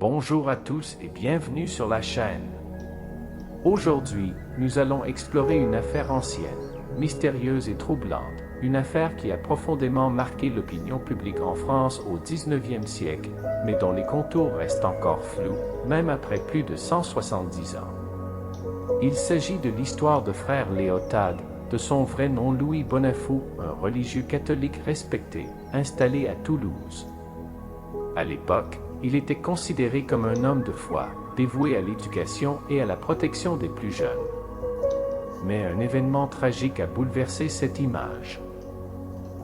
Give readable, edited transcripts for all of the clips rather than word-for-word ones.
Bonjour à tous et bienvenue sur la chaîne. Aujourd'hui, nous allons explorer une affaire ancienne, mystérieuse et troublante, une affaire qui a profondément marqué l'opinion publique en France au XIXe siècle, mais dont les contours restent encore flous, même après plus de 170 ans. Il s'agit de l'histoire de frère Léotade, de son vrai nom Louis Bonnafou, un religieux catholique respecté, installé à Toulouse. À l'époque, il était considéré comme un homme de foi, dévoué à l'éducation et à la protection des plus jeunes. Mais un événement tragique a bouleversé cette image.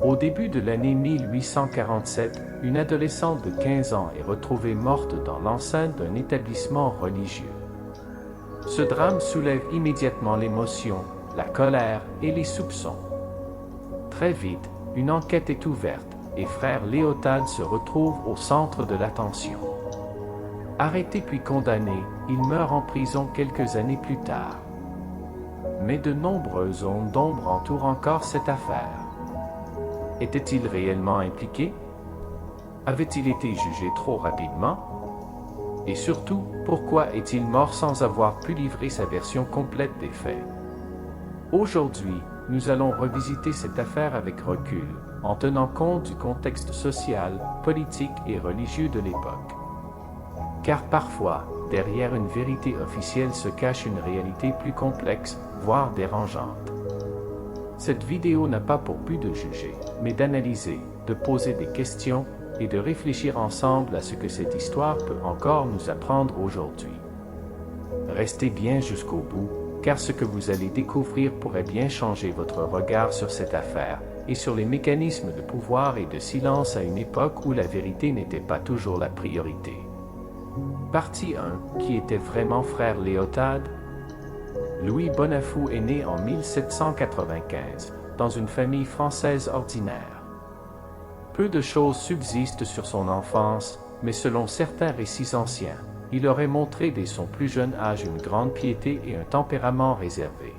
Au début de l'année 1847, une adolescente de 15 ans est retrouvée morte dans l'enceinte d'un établissement religieux. Ce drame soulève immédiatement l'émotion, la colère et les soupçons. Très vite, une enquête est ouverte et frère Léotade se retrouve au centre de l'attention. Arrêté puis condamné, il meurt en prison quelques années plus tard. Mais de nombreuses zones d'ombre entourent encore cette affaire. Était-il réellement impliqué? Avait-il été jugé trop rapidement? Et surtout, pourquoi est-il mort sans avoir pu livrer sa version complète des faits? Aujourd'hui, nous allons revisiter cette affaire avec recul, en tenant compte du contexte social, politique et religieux de l'époque. Car parfois, derrière une vérité officielle se cache une réalité plus complexe, voire dérangeante. Cette vidéo n'a pas pour but de juger, mais d'analyser, de poser des questions et de réfléchir ensemble à ce que cette histoire peut encore nous apprendre aujourd'hui. Restez bien jusqu'au bout, car ce que vous allez découvrir pourrait bien changer votre regard sur cette affaire et sur les mécanismes de pouvoir et de silence à une époque où la vérité n'était pas toujours la priorité. Partie 1. Qui était vraiment frère Léotade? Louis Bonnafou est né en 1795, dans une famille française ordinaire. Peu de choses subsistent sur son enfance, mais selon certains récits anciens, il aurait montré dès son plus jeune âge une grande piété et un tempérament réservé.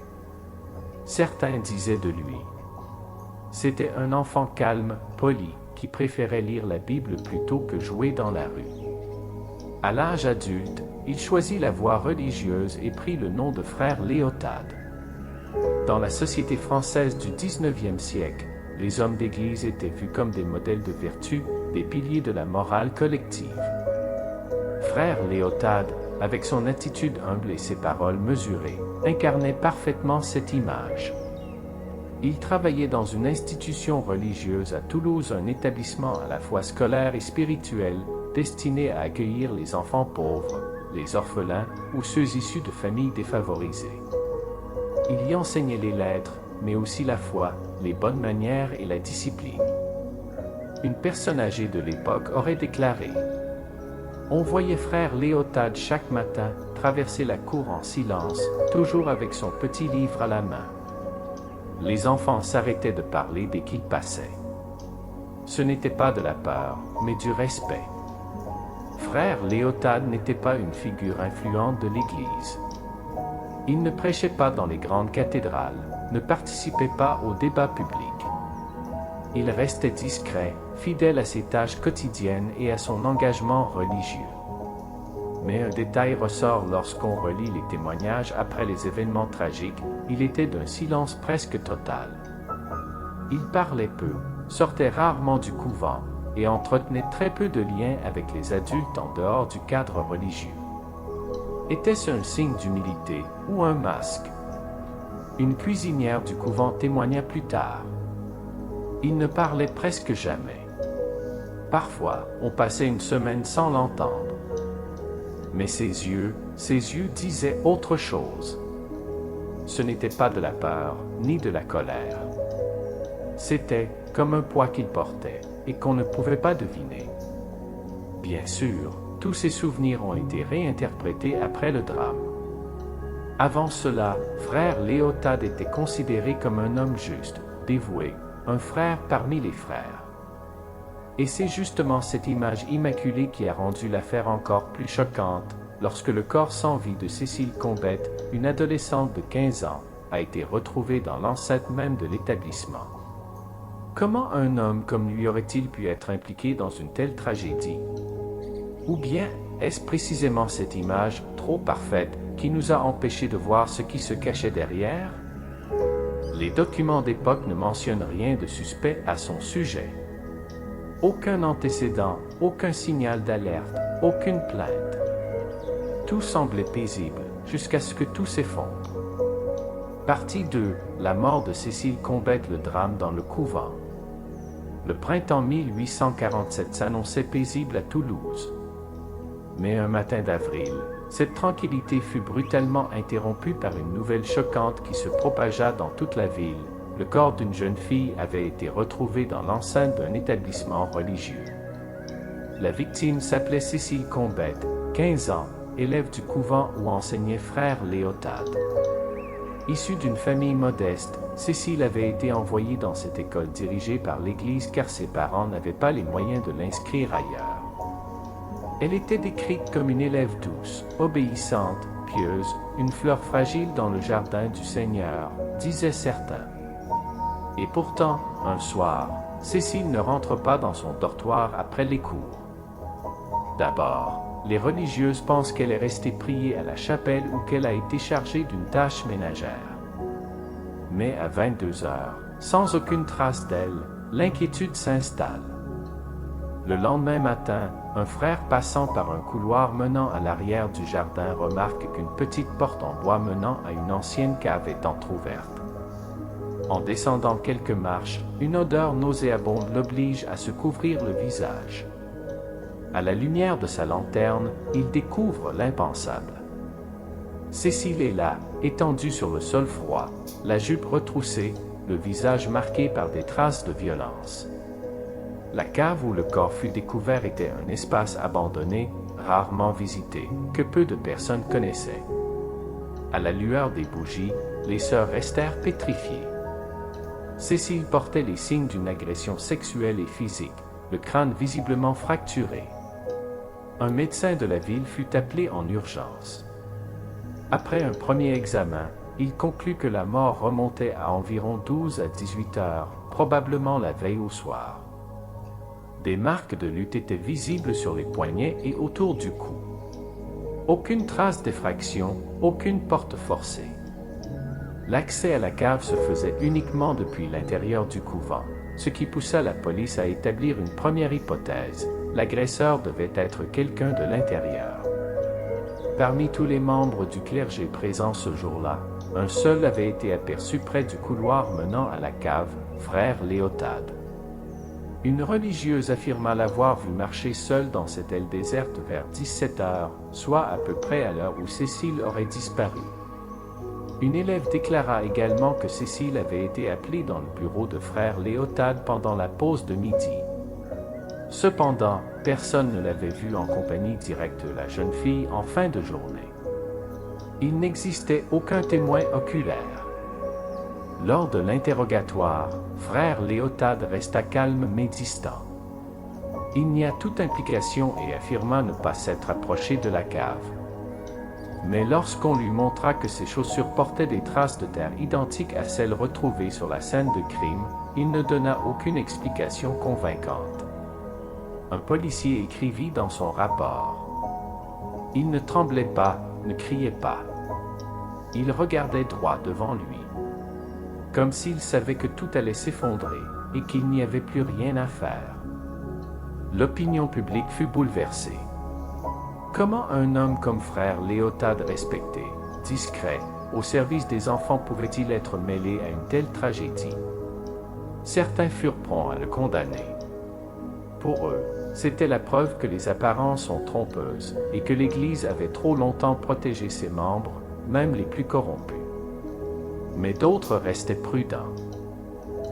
Certains disaient de lui: c'était un enfant calme, poli, qui préférait lire la Bible plutôt que jouer dans la rue. À l'âge adulte, il choisit la voie religieuse et prit le nom de frère Léotade. Dans la société française du XIXe siècle, les hommes d'église étaient vus comme des modèles de vertu, des piliers de la morale collective. Frère Léotade, avec son attitude humble et ses paroles mesurées, incarnait parfaitement cette image. Il travaillait dans une institution religieuse à Toulouse, un établissement à la fois scolaire et spirituel, destiné à accueillir les enfants pauvres, les orphelins ou ceux issus de familles défavorisées. Il y enseignait les lettres, mais aussi la foi, les bonnes manières et la discipline. Une personne âgée de l'époque aurait déclaré: on voyait frère Léotade chaque matin traverser la cour en silence, toujours avec son petit livre à la main. Les enfants s'arrêtaient de parler dès qu'il passait. Ce n'était pas de la peur, mais du respect. Frère Léotade n'était pas une figure influente de l'Église. Il ne prêchait pas dans les grandes cathédrales, ne participait pas aux débats publics. Il restait discret, fidèle à ses tâches quotidiennes et à son engagement religieux. Mais un détail ressort lorsqu'on relit les témoignages après les événements tragiques: il était d'un silence presque total. Il parlait peu, sortait rarement du couvent et entretenait très peu de liens avec les adultes en dehors du cadre religieux. Était-ce un signe d'humilité ou un masque? Une cuisinière du couvent témoigna plus tard: il ne parlait presque jamais. Parfois, on passait une semaine sans l'entendre. Mais ses yeux disaient autre chose. Ce n'était pas de la peur, ni de la colère. C'était comme un poids qu'il portait, et qu'on ne pouvait pas deviner. Bien sûr, tous ces souvenirs ont été réinterprétés après le drame. Avant cela, frère Léotade était considéré comme un homme juste, dévoué, un frère parmi les frères. Et c'est justement cette image immaculée qui a rendu l'affaire encore plus choquante, lorsque le corps sans vie de Cécile Combette, une adolescente de 15 ans, a été retrouvé dans l'enceinte même de l'établissement. Comment un homme comme lui aurait-il pu être impliqué dans une telle tragédie? Ou bien, Est-ce précisément cette image, trop parfaite, qui nous a empêchés de voir ce qui se cachait derrière? Les documents d'époque ne mentionnent rien de suspect à son sujet. Aucun antécédent, aucun signal d'alerte, aucune plainte. Tout semblait paisible, jusqu'à ce que tout s'effondre. Partie 2. La mort de Cécile Combette, le drame dans le couvent. Le printemps 1847 s'annonçait paisible à Toulouse. Mais un matin d'avril, cette tranquillité fut brutalement interrompue par une nouvelle choquante qui se propagea dans toute la ville. Le corps d'une jeune fille avait été retrouvé dans l'enceinte d'un établissement religieux. La victime s'appelait Cécile Combette, 15 ans, élève du couvent où enseignait frère Léotade. Issue d'une famille modeste, Cécile avait été envoyée dans cette école dirigée par l'Église car ses parents n'avaient pas les moyens de l'inscrire ailleurs. Elle était décrite comme une élève douce, obéissante, pieuse, une fleur fragile dans le jardin du Seigneur, disaient certains. Et pourtant, un soir, Cécile ne rentre pas dans son dortoir après les cours. D'abord, les religieuses pensent qu'elle est restée prier à la chapelle ou qu'elle a été chargée d'une tâche ménagère. Mais à 22 heures, sans aucune trace d'elle, l'inquiétude s'installe. Le lendemain matin, un frère passant par un couloir menant à l'arrière du jardin remarque qu'une petite porte en bois menant à une ancienne cave est entr'ouverte. En descendant quelques marches, une odeur nauséabonde l'oblige à se couvrir le visage. À la lumière de sa lanterne, il découvre l'impensable. Cécile est là, étendue sur le sol froid, la jupe retroussée, le visage marqué par des traces de violence. La cave où le corps fut découvert était un espace abandonné, rarement visité, que peu de personnes connaissaient. À la lueur des bougies, les sœurs restèrent pétrifiées. Cécile portait les signes d'une agression sexuelle et physique, le crâne visiblement fracturé. Un médecin de la ville fut appelé en urgence. Après un premier examen, il conclut que la mort remontait à environ 12 à 18 heures, probablement la veille au soir. Des marques de lutte étaient visibles sur les poignets et autour du cou. Aucune trace d'effraction, aucune porte forcée. L'accès à la cave se faisait uniquement depuis l'intérieur du couvent, ce qui poussa la police à établir une première hypothèse. L'agresseur devait être quelqu'un de l'intérieur. Parmi tous les membres du clergé présents ce jour-là, un seul avait été aperçu près du couloir menant à la cave, frère Léotade. Une religieuse affirma l'avoir vu marcher seule dans cette aile déserte vers 17 heures, soit à peu près à l'heure où Cécile aurait disparu. Une élève déclara également que Cécile avait été appelée dans le bureau de frère Léotade pendant la pause de midi. Cependant, personne ne l'avait vue en compagnie directe de la jeune fille en fin de journée. Il n'existait aucun témoin oculaire. Lors de l'interrogatoire, frère Léotade resta calme mais distant. Il nia toute implication et affirma ne pas s'être approché de la cave. Mais lorsqu'on lui montra que ses chaussures portaient des traces de terre identiques à celles retrouvées sur la scène de crime, il ne donna aucune explication convaincante. Un policier écrivit dans son rapport. Il ne tremblait pas, ne criait pas. Il regardait droit devant lui, comme s'il savait que tout allait s'effondrer et qu'il n'y avait plus rien à faire. L'opinion publique fut bouleversée. Comment un homme comme frère Léotade respecté, discret, au service des enfants pouvait-il être mêlé à une telle tragédie? Certains furent prompts à le condamner. Pour eux, c'était la preuve que les apparences sont trompeuses et que l'Église avait trop longtemps protégé ses membres, même les plus corrompus. Mais d'autres restaient prudents.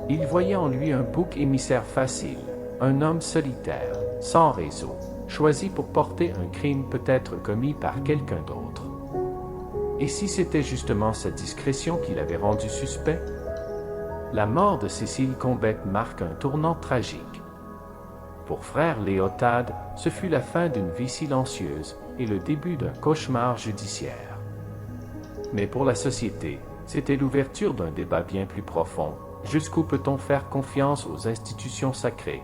Ils voyaient en lui un bouc émissaire facile, un homme solitaire, sans réseau, choisi pour porter un crime peut-être commis par quelqu'un d'autre. Et si c'était justement sa discrétion qui l'avait rendu suspect? La mort de Cécile Combette marque un tournant tragique. Pour frère Léotade, ce fut la fin d'une vie silencieuse et le début d'un cauchemar judiciaire. Mais pour la société, c'était l'ouverture d'un débat bien plus profond. Jusqu'où peut-on faire confiance aux institutions sacrées?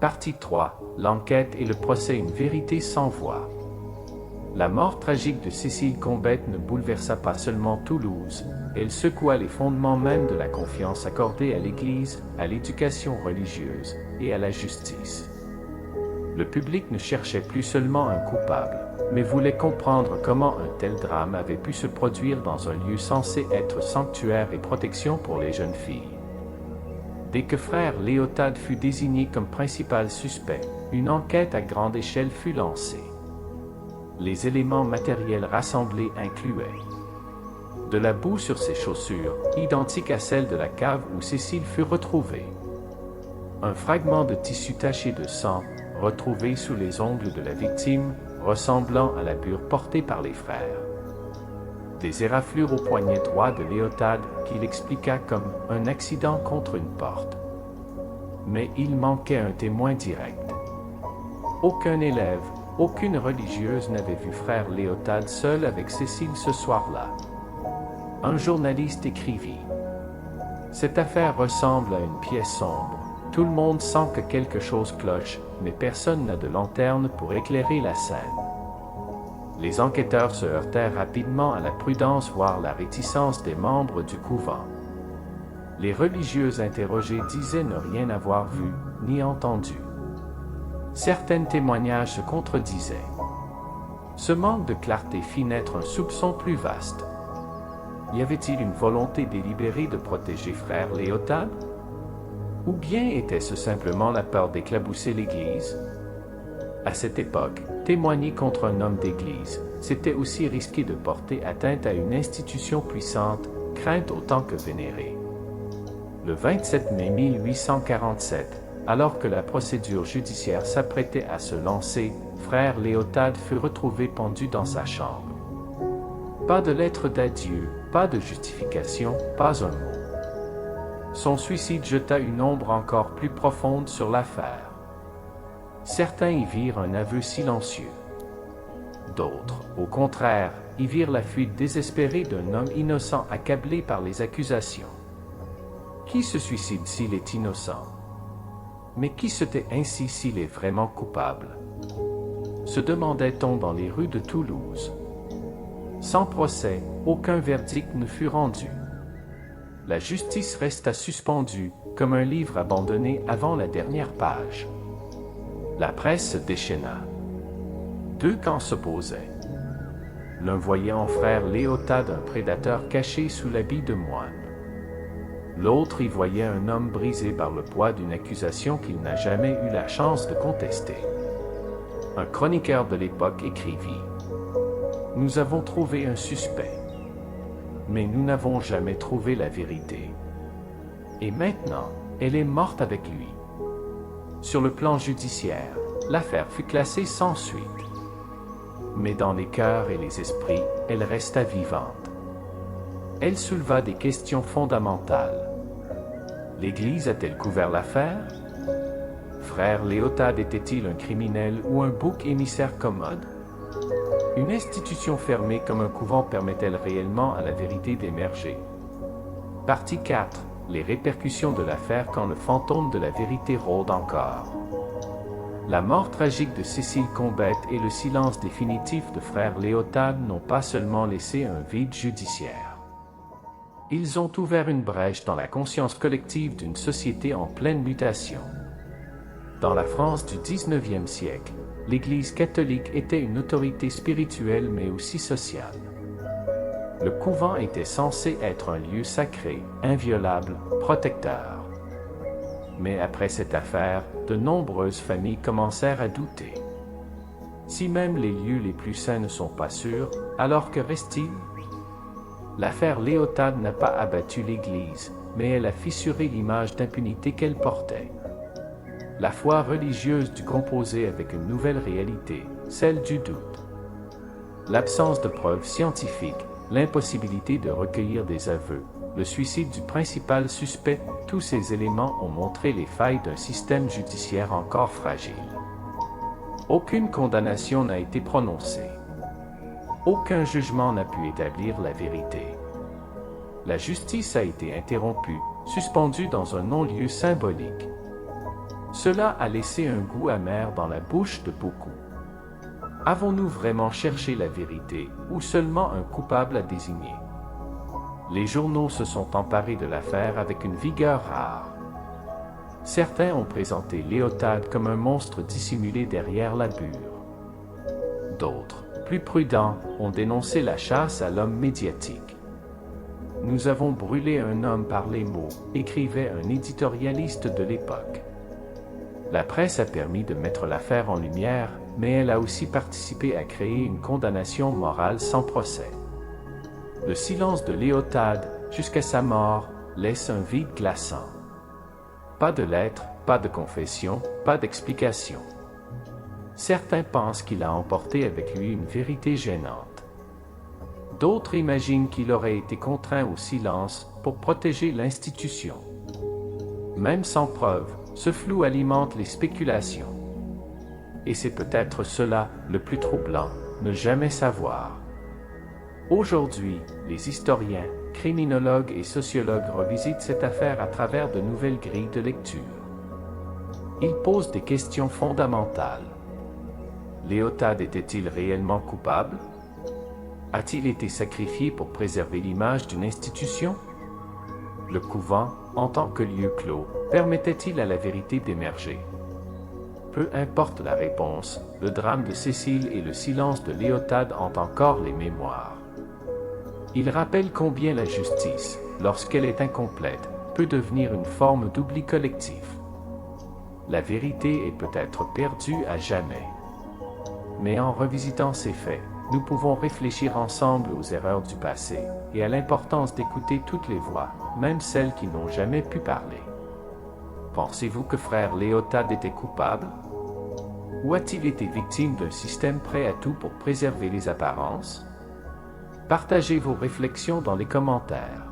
Partie 3. L'enquête et le procès, une vérité sans voix. La mort tragique de Cécile Combette ne bouleversa pas seulement Toulouse, elle secoua les fondements même de la confiance accordée à l'Église, à l'éducation religieuse et à la justice. Le public ne cherchait plus seulement un coupable, mais voulait comprendre comment un tel drame avait pu se produire dans un lieu censé être sanctuaire et protection pour les jeunes filles. Dès que frère Léotade fut désigné comme principal suspect, une enquête à grande échelle fut lancée. Les éléments matériels rassemblés incluaient de la boue sur ses chaussures, identique à celle de la cave où Cécile fut retrouvée. Un fragment de tissu taché de sang, retrouvé sous les ongles de la victime, ressemblant à la bure portée par les frères. Des éraflures au poignet droit de Léotade qu'il expliqua comme un accident contre une porte. Mais il manquait un témoin direct. Aucun élève, aucune religieuse n'avait vu frère Léotade seul avec Cécile ce soir-là. Un journaliste écrivit « Cette affaire ressemble à une pièce sombre. Tout le monde sent que quelque chose cloche, mais personne n'a de lanterne pour éclairer la scène. » Les enquêteurs se heurtèrent rapidement à la prudence voire la réticence des membres du couvent. Les religieuses interrogées disaient ne rien avoir vu, ni entendu. Certains témoignages se contredisaient. Ce manque de clarté fit naître un soupçon plus vaste. Y avait-il une volonté délibérée de protéger frère Léotade? Ou bien était-ce simplement la peur d'éclabousser l'Église? À cette époque, témoigner contre un homme d'Église, c'était aussi risquer de porter atteinte à une institution puissante, crainte autant que vénérée. Le 27 mai 1847, alors que la procédure judiciaire s'apprêtait à se lancer, frère Léotade fut retrouvé pendu dans sa chambre. Pas de lettre d'adieu, pas de justification, pas un mot. Son suicide jeta une ombre encore plus profonde sur l'affaire. Certains y virent un aveu silencieux. D'autres, au contraire, y virent la fuite désespérée d'un homme innocent accablé par les accusations. Qui se suicide s'il est innocent? Mais qui se tait ainsi s'il est vraiment coupable? Se demandait-on dans les rues de Toulouse. Sans procès, aucun verdict ne fut rendu. La justice resta suspendue, comme un livre abandonné avant la dernière page. La presse se déchaîna. Deux camps s'opposaient. L'un voyait en frère Léotade un prédateur caché sous l'habit de moine. L'autre y voyait un homme brisé par le poids d'une accusation qu'il n'a jamais eu la chance de contester. Un chroniqueur de l'époque écrivit « Nous avons trouvé un suspect, mais nous n'avons jamais trouvé la vérité. Et maintenant, elle est morte avec lui. » Sur le plan judiciaire, l'affaire fut classée sans suite. Mais dans les cœurs et les esprits, elle resta vivante. Elle souleva des questions fondamentales. L'Église a-t-elle couvert l'affaire? Frère Léotade était-il un criminel ou un bouc émissaire commode? Une institution fermée comme un couvent permet-elle réellement à la vérité d'émerger? Partie 4. Les répercussions de l'affaire quand le fantôme de la vérité rôde encore. La mort tragique de Cécile Combette et le silence définitif de frère Léotade n'ont pas seulement laissé un vide judiciaire. Ils ont ouvert une brèche dans la conscience collective d'une société en pleine mutation. Dans la France du 19e siècle, l'Église catholique était une autorité spirituelle mais aussi sociale. Le couvent était censé être un lieu sacré, inviolable, protecteur. Mais après cette affaire, de nombreuses familles commencèrent à douter. Si même les lieux les plus saints ne sont pas sûrs, alors que reste-t-il? L'affaire Léotade n'a pas abattu l'Église, mais elle a fissuré l'image d'impunité qu'elle portait. La foi religieuse dut composer avec une nouvelle réalité, celle du doute. L'absence de preuves scientifiques, l'impossibilité de recueillir des aveux, le suicide du principal suspect, tous ces éléments ont montré les failles d'un système judiciaire encore fragile. Aucune condamnation n'a été prononcée. Aucun jugement n'a pu établir la vérité. La justice a été interrompue, suspendue dans un non-lieu symbolique. Cela a laissé un goût amer dans la bouche de beaucoup. Avons-nous vraiment cherché la vérité ou seulement un coupable à désigner? Les journaux se sont emparés de l'affaire avec une vigueur rare. Certains ont présenté Léotade comme un monstre dissimulé derrière la bure. D'autres, plus prudents, ont dénoncé la chasse à l'homme médiatique. Nous avons brûlé un homme par les mots, écrivait un éditorialiste de l'époque. La presse a permis de mettre l'affaire en lumière, mais elle a aussi participé à créer une condamnation morale sans procès. Le silence de Léotade, jusqu'à sa mort, laisse un vide glaçant. Pas de lettre, pas de confession, pas d'explication. Certains pensent qu'il a emporté avec lui une vérité gênante. D'autres imaginent qu'il aurait été contraint au silence pour protéger l'institution. Même sans preuve, ce flou alimente les spéculations. Et c'est peut-être cela le plus troublant, ne jamais savoir. Aujourd'hui, les historiens, criminologues et sociologues revisitent cette affaire à travers de nouvelles grilles de lecture. Ils posent des questions fondamentales. Léotade était-il réellement coupable? A-t-il été sacrifié pour préserver l'image d'une institution? Le couvent, en tant que lieu clos, permettait-il à la vérité d'émerger? Peu importe la réponse, le drame de Cécile et le silence de Léotade hantent encore les mémoires. Il rappelle combien la justice, lorsqu'elle est incomplète, peut devenir une forme d'oubli collectif. La vérité est peut-être perdue à jamais. Mais en revisitant ces faits, nous pouvons réfléchir ensemble aux erreurs du passé et à l'importance d'écouter toutes les voix, même celles qui n'ont jamais pu parler. Pensez-vous que frère Léotade était coupable? Ou a-t-il été victime d'un système prêt à tout pour préserver les apparences? Partagez vos réflexions dans les commentaires.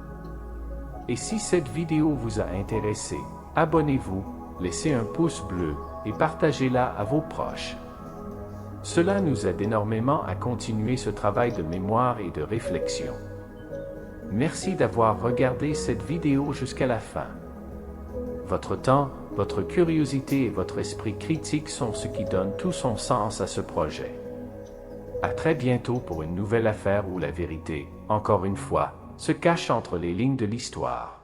Et si cette vidéo vous a intéressé, abonnez-vous, laissez un pouce bleu et partagez-la à vos proches. Cela nous aide énormément à continuer ce travail de mémoire et de réflexion. Merci d'avoir regardé cette vidéo jusqu'à la fin. Votre temps, votre curiosité et votre esprit critique sont ce qui donne tout son sens à ce projet. À très bientôt pour une nouvelle affaire où la vérité, encore une fois, se cache entre les lignes de l'histoire.